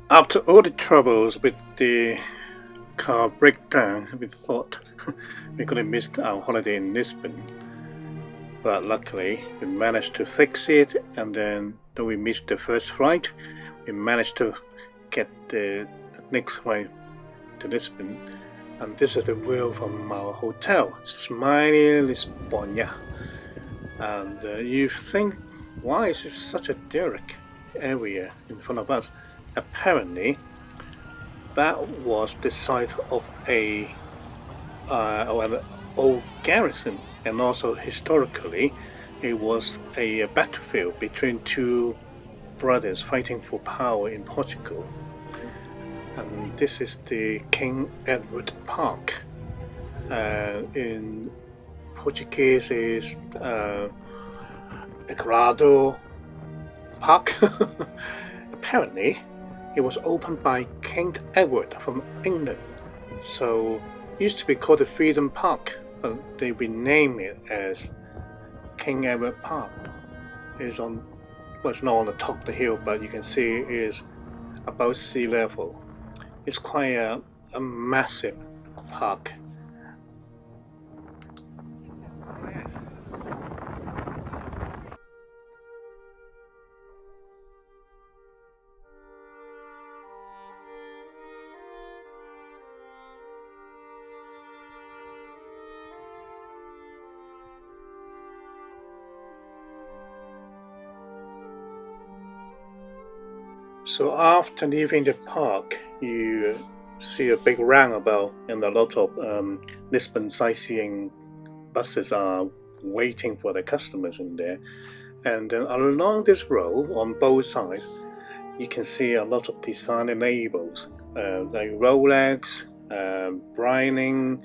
After all the troubles with the car breakdown, we thought we could have missed our holiday in Lisbon. But luckily, we managed to fix it, and then, though we missed the first flight, we managed to get the next flight to Lisbon. And this is the view from our hotel, Smiley Lisbon. Yeah. And you think, why is this such a derelict area in front of us? Apparently, that was the site of an old garrison, and also historically, it was a battlefield between two brothers fighting for power in Portugal. And this is the King Edward Park. In Portuguese is Equador Park. Apparently, it was opened by King Edward from England, so it used to be called the Freedom Park, but they renamed it as King Edward Park. It's on, well, it's not on the top of the hill, but you can see it is above sea level. It's quite a massive park. So after leaving the park, you see a big roundabout, and a lot of Lisbon sightseeing buses are waiting for the customers in there. And then along this road, on both sides, you can see a lot of designer labels, like Rolex, Browning,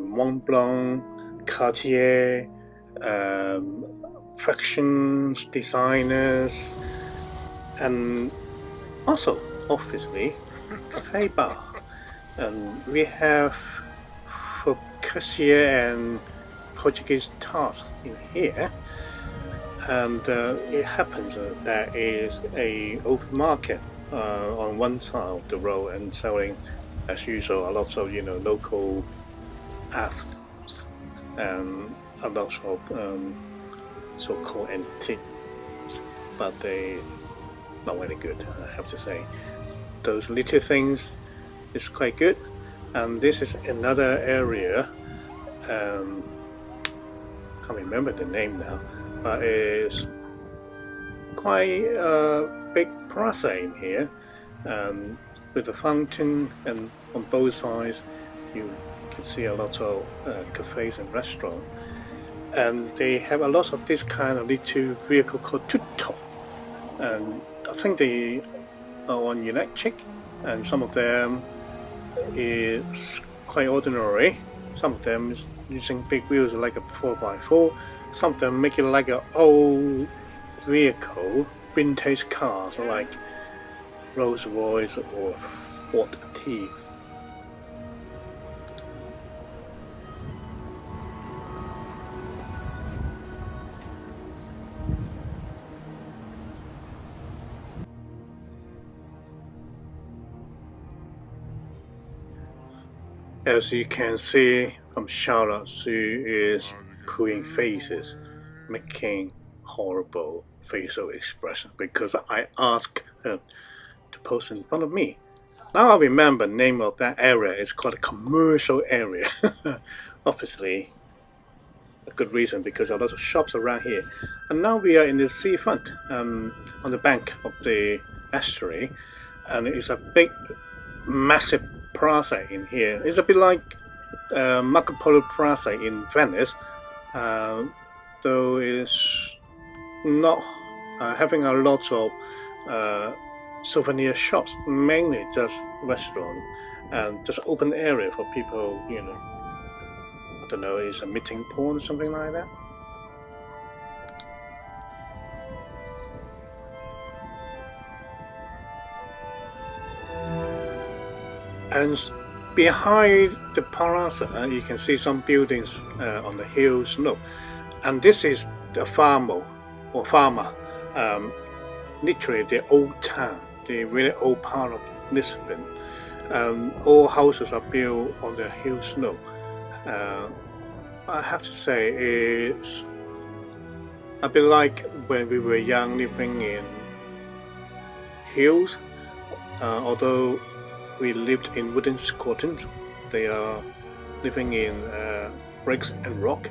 Mont Blanc, Cartier, fractions designers, and also, obviously, cafe bar. And we have focaccia and Portuguese tarts in here. And it happens that there is a open market on one side of the road, and selling, as usual, a lot of local arts and a lot of so-called antiques, but they not very good, I have to say. Those little things is quite good. And this is another area, can't remember the name now, but it's quite a big plaza in here, with a fountain, and on both sides you can see a lot of cafes and restaurants, and they have a lot of this kind of little vehicle called tutto, and I think they are on electric, and some of them is quite ordinary. Some of them is using big wheels like a 4x4. Some of them make it like an old vehicle, vintage cars like Rolls Royce or Ford T. As you can see from Charlotte, she is pulling faces, making horrible facial expression because I asked her to pose in front of me. Now I remember the name of that area is called a commercial area. Obviously, a good reason because there are lots of shops around here. And now we are in the seafront, on the bank of the estuary, and it's a big, massive plaza in here. It's a bit like Marco Polo Plaza in Venice, though it's not having a lot of souvenir shops, mainly just restaurant and just open area for people, I don't know, it's a meeting point or something like that. And behind the plaza, you can see some buildings on the hill slope. And this is the farmer, literally the old town. the really old part of Lisbon. All houses are built on the hill slope. Uh, I have to say, it's a bit like when we were young living in hills. Although we lived in wooden cottages, they are living in bricks and rock.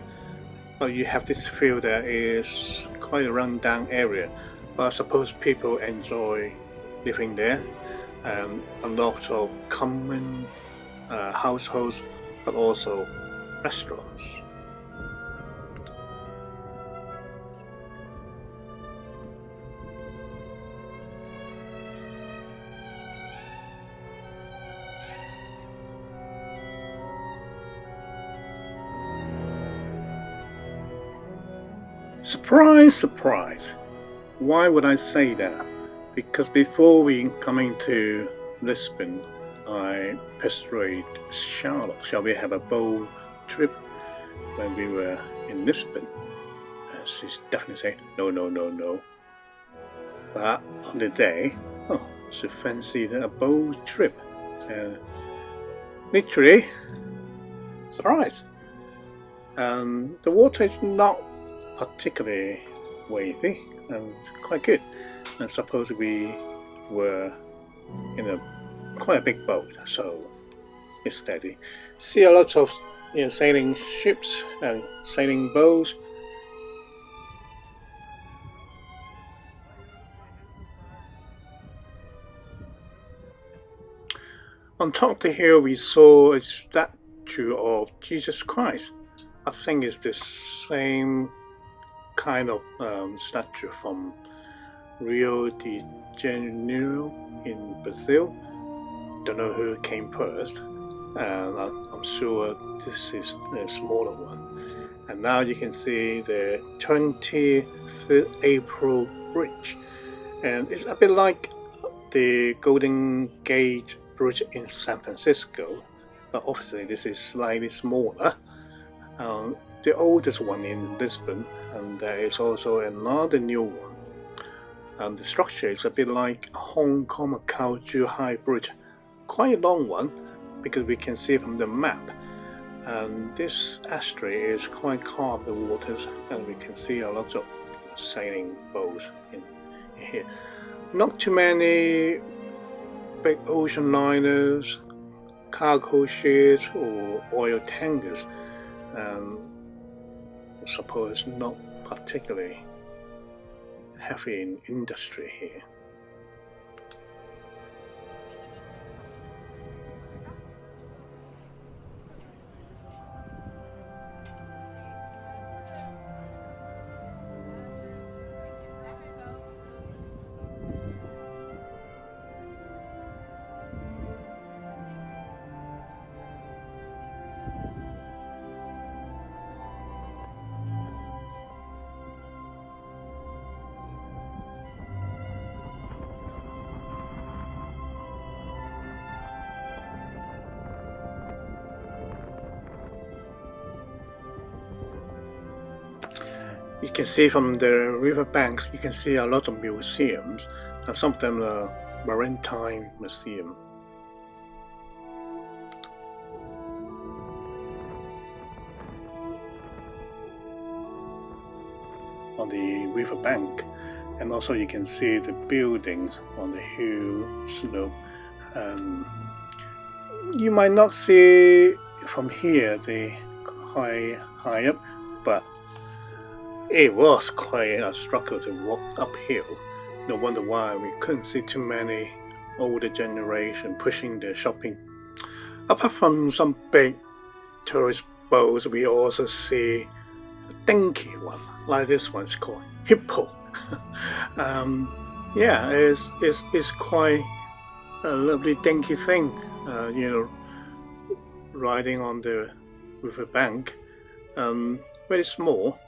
But you have this feel that is quite a run-down area. But I suppose people enjoy living there. A lot of common households, but also restaurants. Surprise, surprise. Why would I say that? Because before we coming to Lisbon, I persuaded Charlotte, shall we have a boat trip when we were in Lisbon? She's definitely saying, no, no, no, no. But on the day, oh, she fancied a boat trip. And literally, surprise. The water is not particularly wavy and quite good. And suppose we were in a quite a big boat, so it's steady. See a lot of sailing ships and sailing boats. On top of the hill, we saw a statue of Jesus Christ. I think it's the same kind of statue from Rio de Janeiro in Brazil. Don't know who came first, and I'm sure this is the smaller one. And now you can see the 23rd April Bridge, and it's a bit like the Golden Gate Bridge in San Francisco, but obviously this is slightly smaller. The oldest one in Lisbon, and there is also another new one. The structure is a bit like Hong Kong Macau Zhuhai Bridge, quite a long one because we can see from the map. And this estuary is quite calm, the waters, and we can see a lot of sailing boats in here. Not too many big ocean liners, cargo ships, or oil tankers. I suppose not particularly heavy in industry here. You can see from the river banks, you can see a lot of museums, and some of them are maritime museum. On the river bank, and also you can see the buildings on the hill slope. You might not see from here the high up, but it was quite a struggle to walk uphill. No wonder why we couldn't see too many older generation pushing their shopping. Apart from some big tourist boats, we also see a dinky one, like this one's called Hippo. Yeah, it's quite a lovely dinky thing, riding on the river bank. Very small.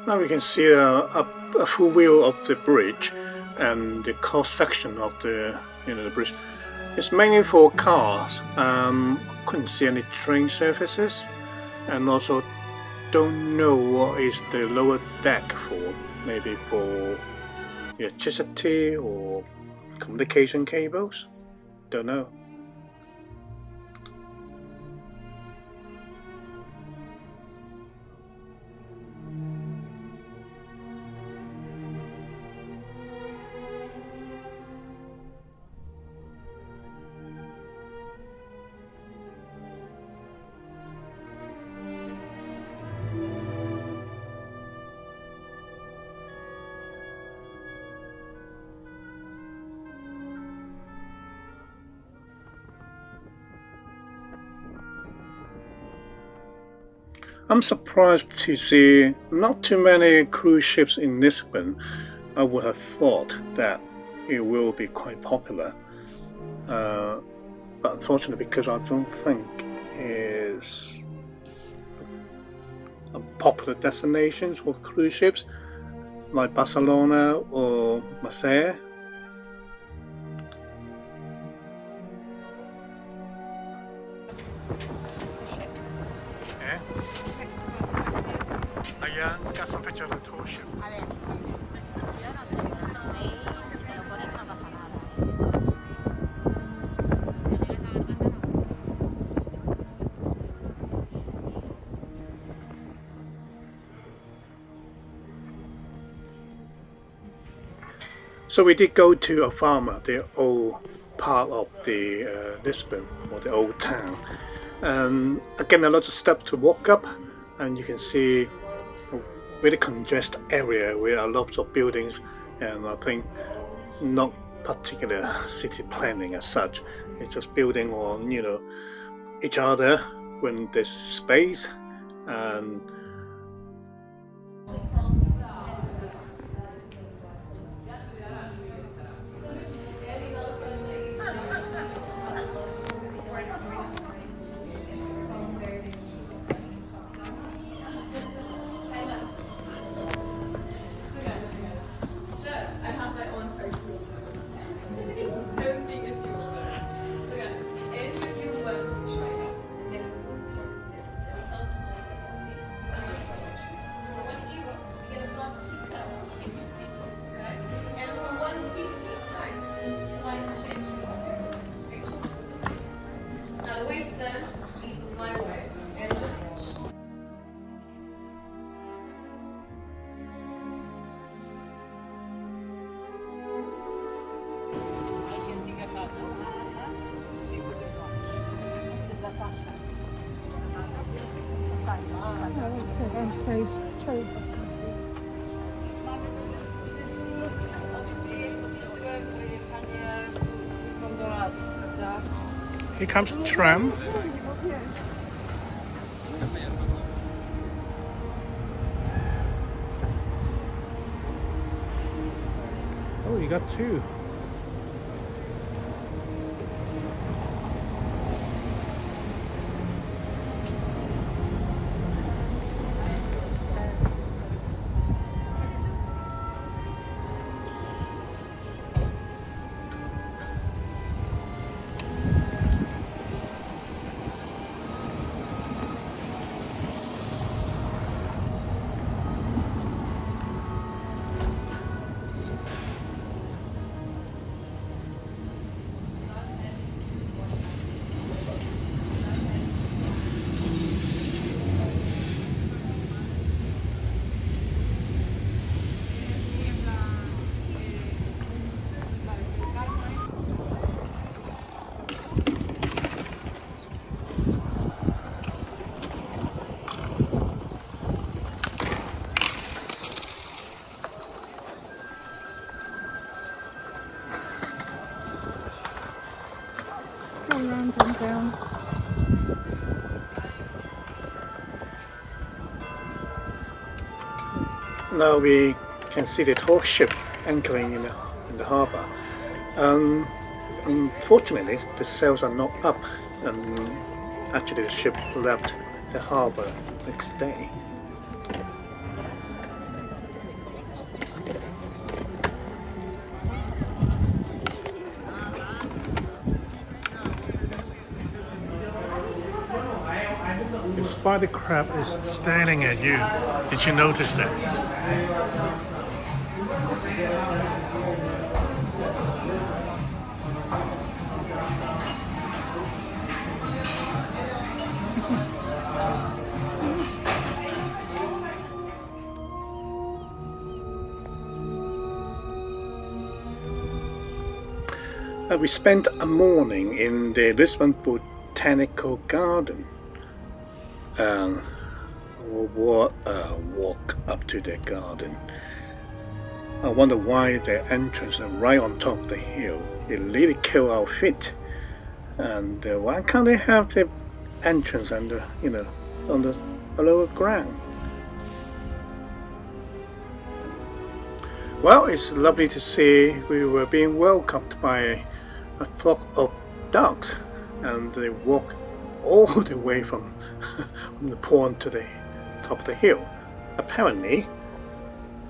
Now we can see a full view of the bridge and the cross section of the the bridge. It's mainly for cars. Couldn't see any train services, and also don't know what is the lower deck for. Maybe for electricity or communication cables. Don't know. I'm surprised to see not too many cruise ships in Lisbon. I would have thought that it will be quite popular, but unfortunately, because I don't think it's a popular destination for cruise ships like Barcelona or Marseille. Got some picture of the tour ship. So we did go to Alfama, the old part of the Lisbon, or the old town. Again, a lot of steps to walk up, and you can see a really congested area with a lot of buildings, and I think not particular city planning as such. It's just building on each other when there's space. And here comes the tram. Oh, you got two. Around and down. Now we can see the tall ship anchoring in the harbour. Unfortunately, the sails are not up, and actually the ship left the harbour next day. spider crab is staring at you. Did you notice that? We spent a morning in the Lisbon Botanical Garden. Walk up to the garden. I wonder why the entrance is right on top of the hill. It really killed our feet. And why can't they have the entrance on the lower ground? Well, it's lovely to see we were being welcomed by a flock of ducks, and they walked all the way from the pond to the top of the hill. Apparently,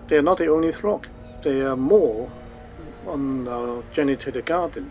they're not the only flock. There are more on our journey to the garden.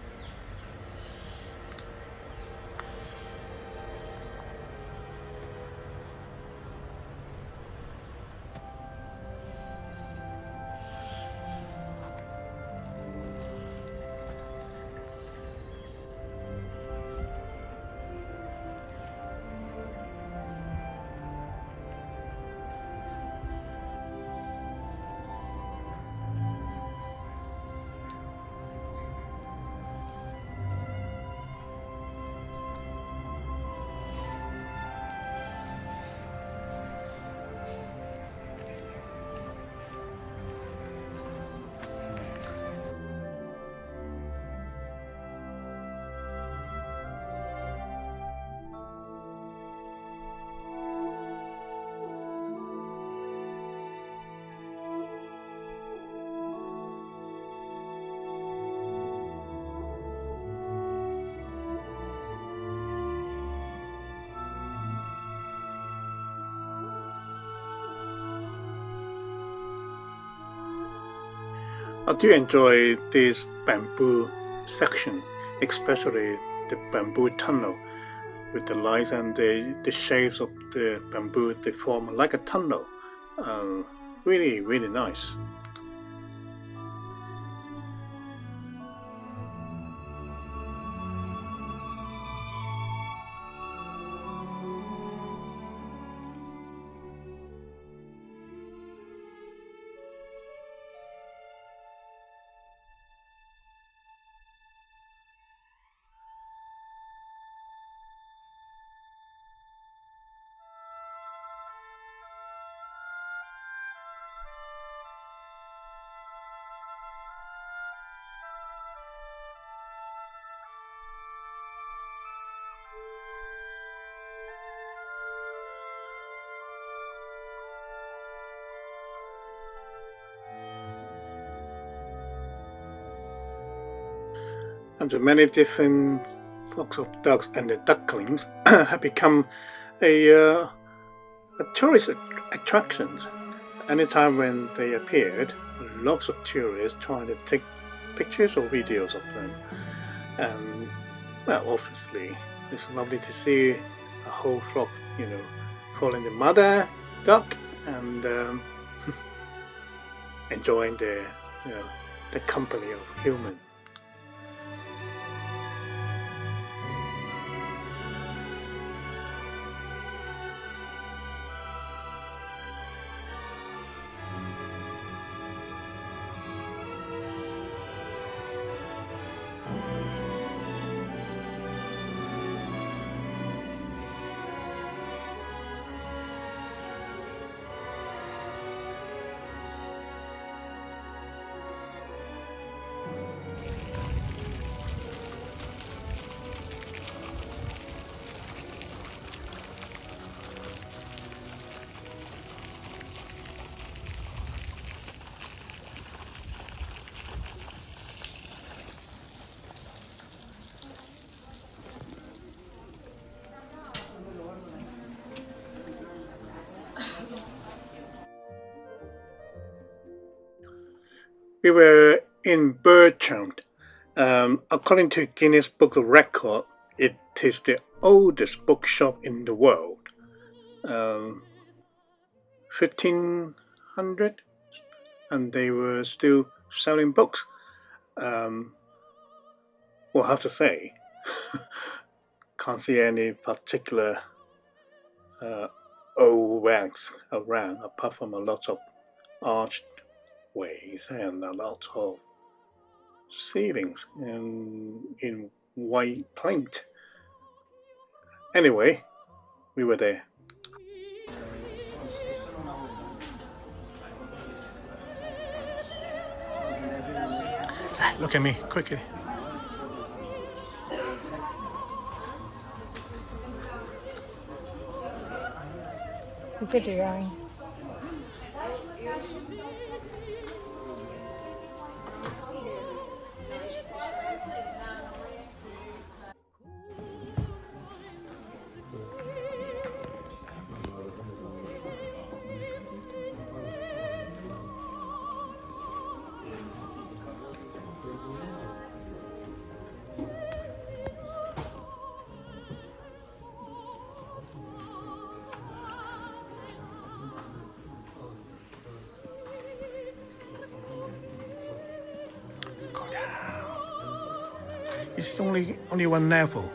I do enjoy this bamboo section, especially the bamboo tunnel with the lines and the shapes of the bamboo. They form like a tunnel. Really, really nice. And the many different flocks of ducks and the ducklings have become a tourist attraction. Anytime when they appeared, lots of tourists trying to take pictures or videos of them. And well, obviously, it's lovely to see a whole flock, following the mother duck and enjoying the company of humans. We were in Bertrand. According to Guinness Book of Record, it is the oldest bookshop in the world. 1500, and they were still selling books. Well, I have to say, can't see any particular old ranks around, apart from a lot of archways and a lot of ceilings in white paint. Anyway, we were there. Look at me, quickly. Videoing. It's only one level.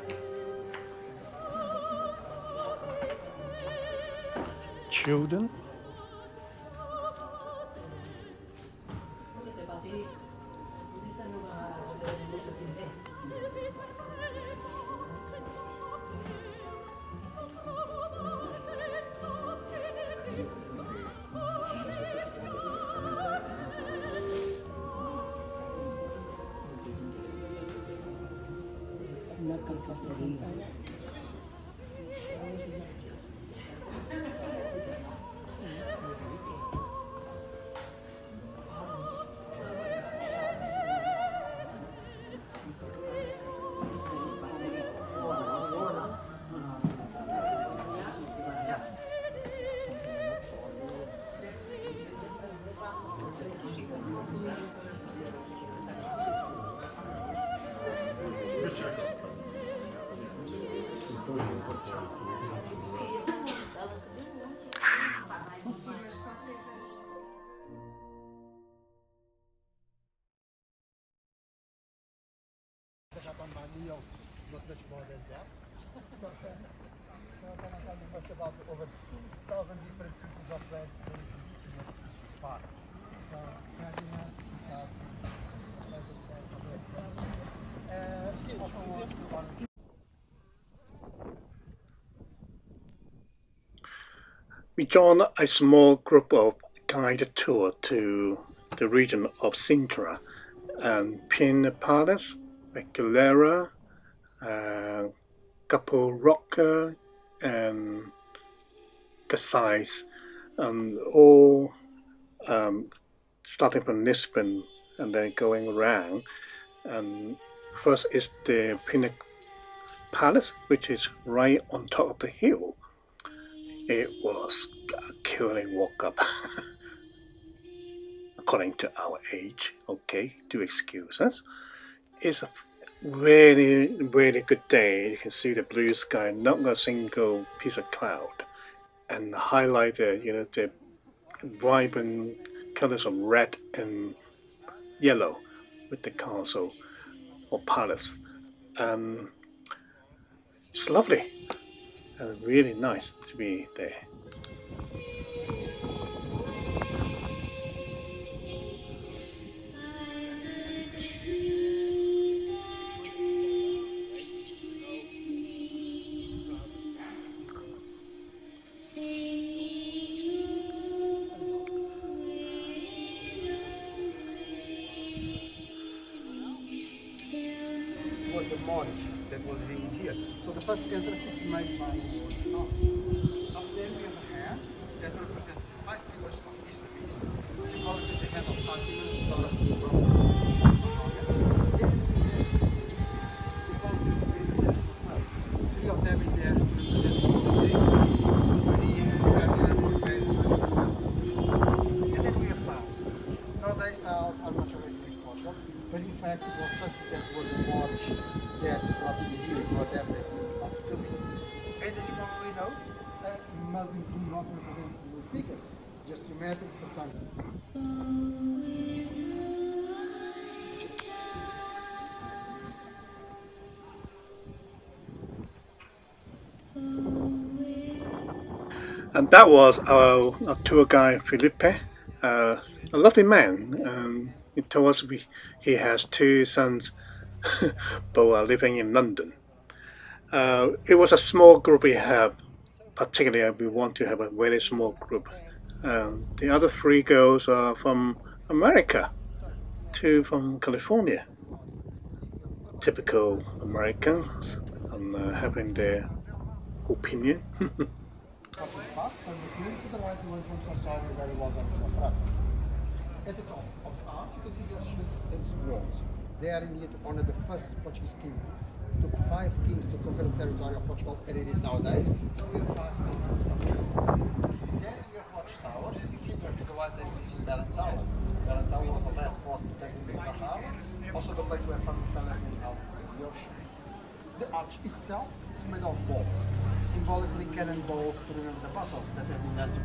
Children. Not much more than that. Much about over 2,000 different species of plants that exist in the park. We joined a small group of guided tour to the region of Sintra and Pin Palace, Regulera, Capo Rocca, and Casais, all starting from Lisbon and then going around. And first is the Pin Palace, which is right on top of the hill. It was a killing walk up. According to our age, okay, do excuse us. It's a really, really good day. You can see the blue sky, not a single piece of cloud. And highlight the vibrant colors of red and yellow with the castle or palace. It's lovely and really nice to be there. Was the Moorish that was living here. So the first entrance is made by Up there we have a hand that represents the 5 pillars of Islamism, symbolically the head of Fatima, daughter of the Prophet. Three of them in there represent Maria, Ferdinand, and then we have tiles. Nowadays tiles are much already recorded, but in fact it was something that was demolished that brought in here for them that we want to do it. And as you probably know, do not represent new figures, just geometric sometimes. And that was our tour guide, Felipe, a lovely man. He told us he has two sons, both are living in London. It was a small group we have, particularly we want to have a very small group. The other three girls are from America, two from California. Typical Americans and having their opinion. From the to the right, you went from Sassari where it was on the front. At the top of the arch, you can see the shields and swords. They are indeed one of the first Portuguese kings. It took 5 kings to conquer the territory of Portugal, and it is nowadays. So we have 5 summits. Then we have watchtowers, similar to the ones that exist in Belen Tower. Belen Tower was the last fort protecting the tower, also the place where family celebrated out the ocean. The arch itself is made of balls, symbolically cannonballs to remember the battles that have been done to.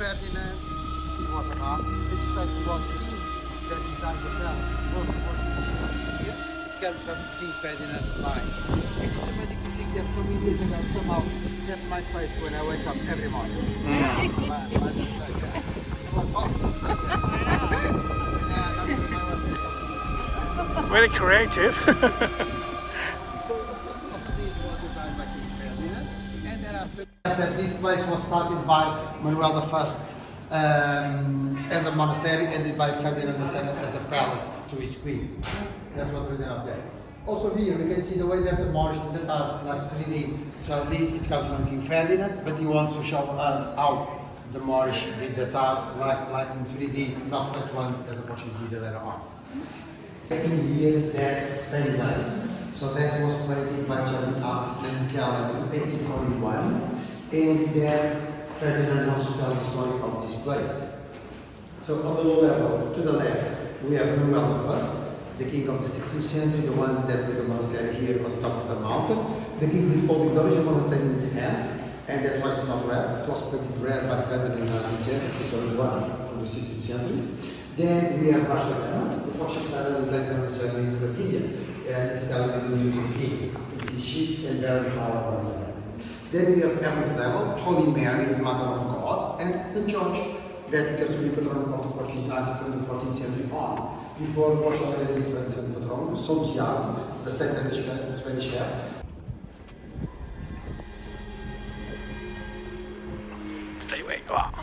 Ferdinand was an art. In fact, it was he that designed the palace. Most of what you see here, it comes from King Ferdinand's mind. And it's amazing to think that so many years ago, somehow, kept my face when I wake up every morning. Very creative. So, of course, also these were designed by King Ferdinand. And there are that this place was started by Manuel I as a monastery, and by Ferdinand II as a palace to his queen. That's what we have there. Also here we can see the way that the Moorish did the tiles, like 3D. So this it comes from King Ferdinand, but he wants to show us how the Moorish did the tiles, like in 3D, not flat ones as the Portuguese did later on. Taking here that stained glass. So that was painted by German artist named Keller in 1841. And then Ferdinand wants to tell the story of this place. So on the low level, to the left, we have Manuel I, the king of the 16th century, the one that with the monastery here on the top of the mountain. The king is holding the original monastery in his hand, and that's why it's not red. It was painted red by Ferdinand in the 19th century, so the one from the 16th century. Then we have Vashta, the Portuguese side of the monastery from India, and it's telling the news of the king. It's his sheep and very power on there. Then we have Heaven's Level, Holy Mary, Mother of God, and St. George, that gets to be patron of the Portuguese knights from the 14th century on. Before Portugal had a different Saint patron, São Tiago, the saint that the Spanish have. Stay away, go on.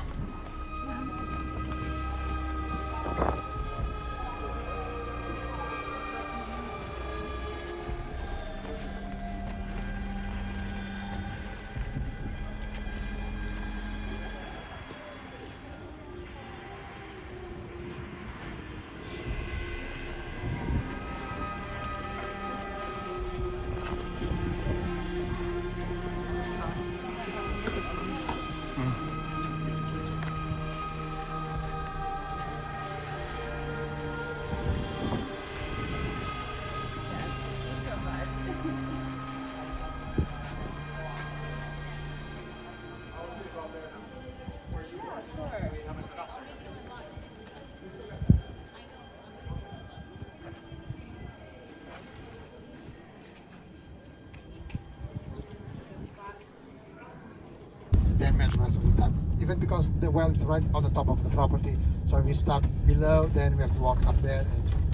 Even because the well is right on the top of the property, so if we start below, then we have to walk up there,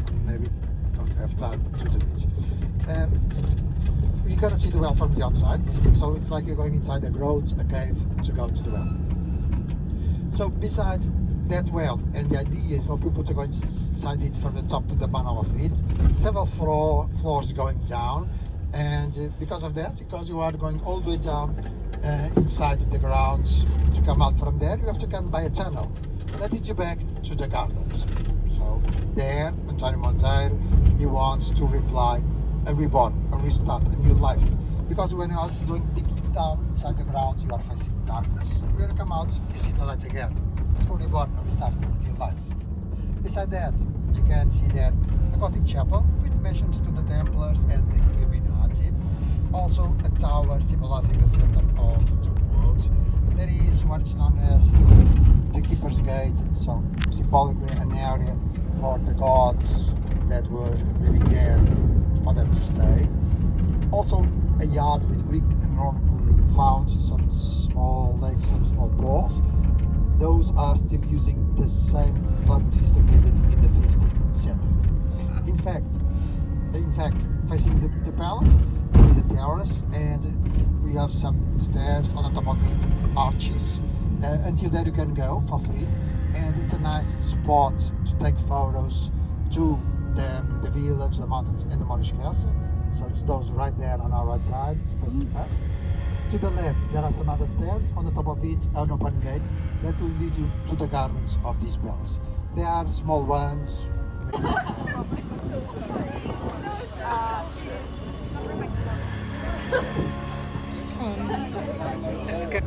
and maybe don't have time to do it. You cannot see the well from the outside, so it's like you're going inside a grot, a cave, to go to the well. So besides that well, and the idea is for people to go inside it from the top to the bottom of it, several floors going down, and because of that, because you are going all the way down inside the grounds, to come out from there, you have to come by a tunnel. That leads you back to the gardens. So there, Antonio Monteiro, he wants to reply a reborn, a restart, a new life. Because when you are going deep down inside the grounds, you are facing darkness. When you come out, you see the light again. So reborn, a restart, a new life. Beside that, you can see there the Gothic chapel with mentions to the Templars and the Illuminati. Also a tower symbolizing the center of the world. There is what is known as the Keeper's Gate, so symbolically an area for the gods that were living there for them to stay. Also a yard with Greek and Roman founds, some small lakes, some small pools. Those are still using the same plumbing system built in the 15th century. In fact, facing the palace, there is a terrace, and we have some stairs on the top of it, arches. Until there you can go for free, and it's a nice spot to take photos to the village, the mountains, and the Moorish castle. So it's those right there on our right side, facing us. To the left, there are some other stairs. On the top of it, an open gate that will lead you to the gardens of this palace. They are small ones. Let's go.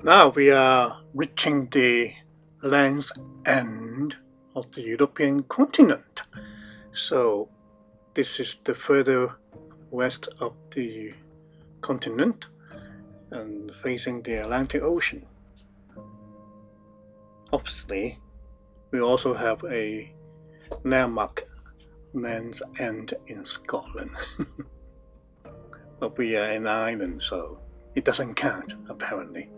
Now we are reaching the land's end of the European continent. So this is the further west of the continent and facing the Atlantic Ocean. Obviously, we also have a landmark Land's End in Scotland. But we are an island, so it doesn't count, apparently.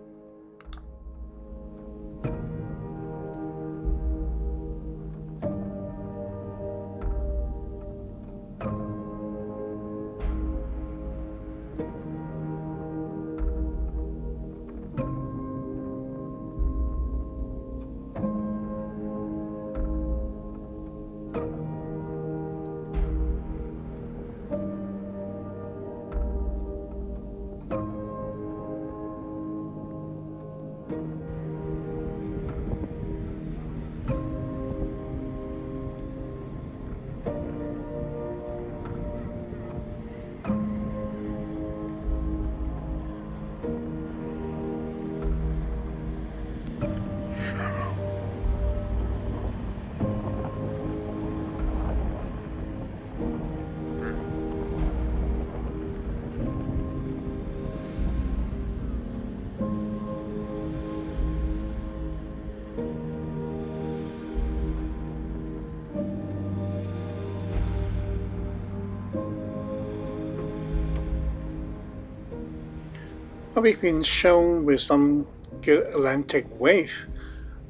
we've been shown with some good Atlantic wave,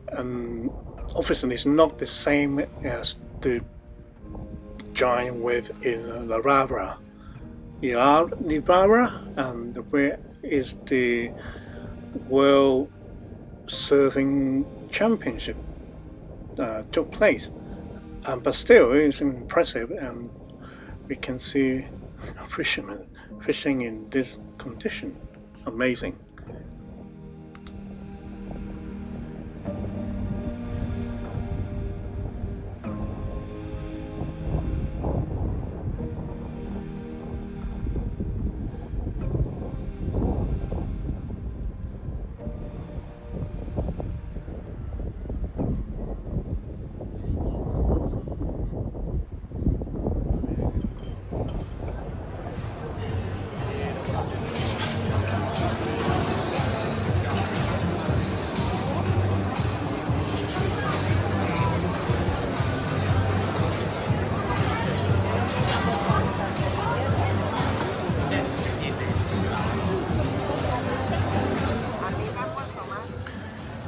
and obviously it's not the same as the giant wave in Larabra. And where is the World Surfing Championship took place. But still, it's impressive, and we can see fishermen fishing in this condition. Amazing.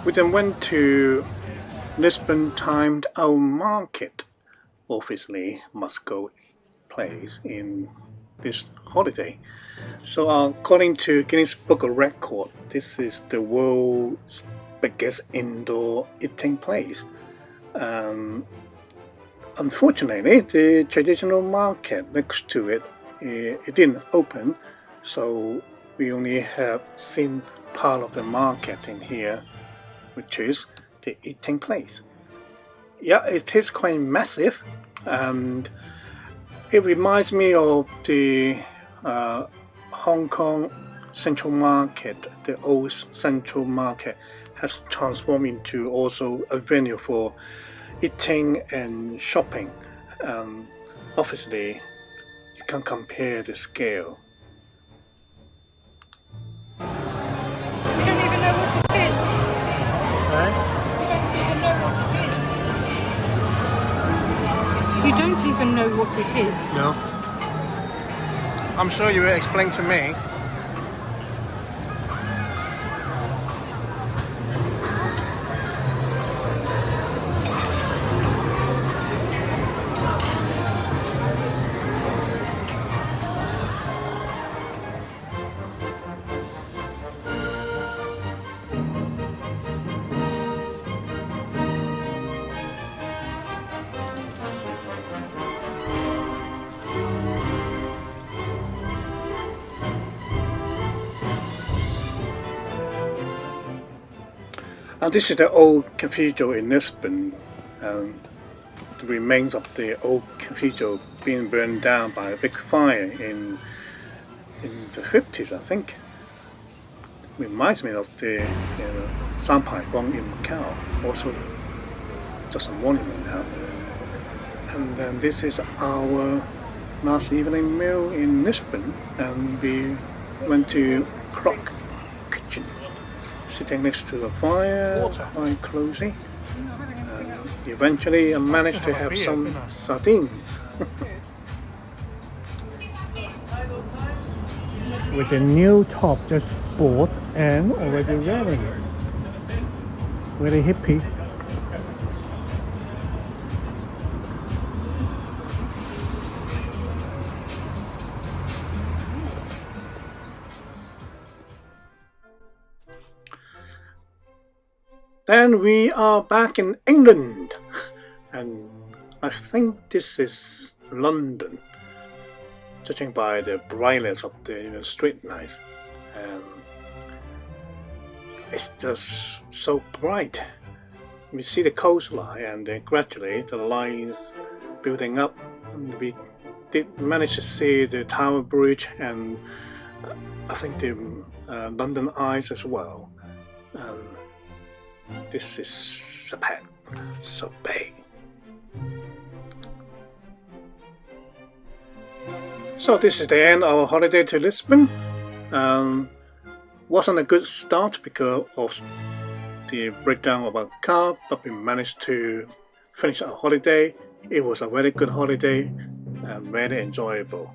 We then went to Lisbon timed our market. Obviously, must go place in this holiday. So according to Guinness Book of Record, this is the world's biggest indoor eating place. Unfortunately, the traditional market next to it, it didn't open, so we only have seen part of the market in here, which is the eating place. Yeah, it is quite massive, and it reminds me of the Hong Kong Central Market. The old Central Market has transformed into also a venue for eating and shopping. Obviously, you can't compare the scale. We don't even know what it is. Right? You don't even know what it is. No. I'm sure you will explain to me. This is the old cathedral in Lisbon, the remains of the old cathedral being burned down by a big fire in the 50s, I think. Reminds me of the Sampai Gong in Macau, also just a monument now. And then this is our last evening meal in Lisbon, and we went to Croc Kitchen. Sitting next to the fire, quite closely. Eventually I managed to have some sardines. With a new top just bought and already wearing it. Really hippie. Then we are back in England, and I think this is London, judging by the brightness of the street lights. It's just so bright. We see the coastline, and then gradually the lines building up, and we did manage to see the Tower Bridge and I think the London Eyes as well. This is so big. So this is the end of our holiday to Lisbon. Wasn't a good start because of the breakdown of our car, but we managed to finish our holiday. It was a very good holiday and very enjoyable.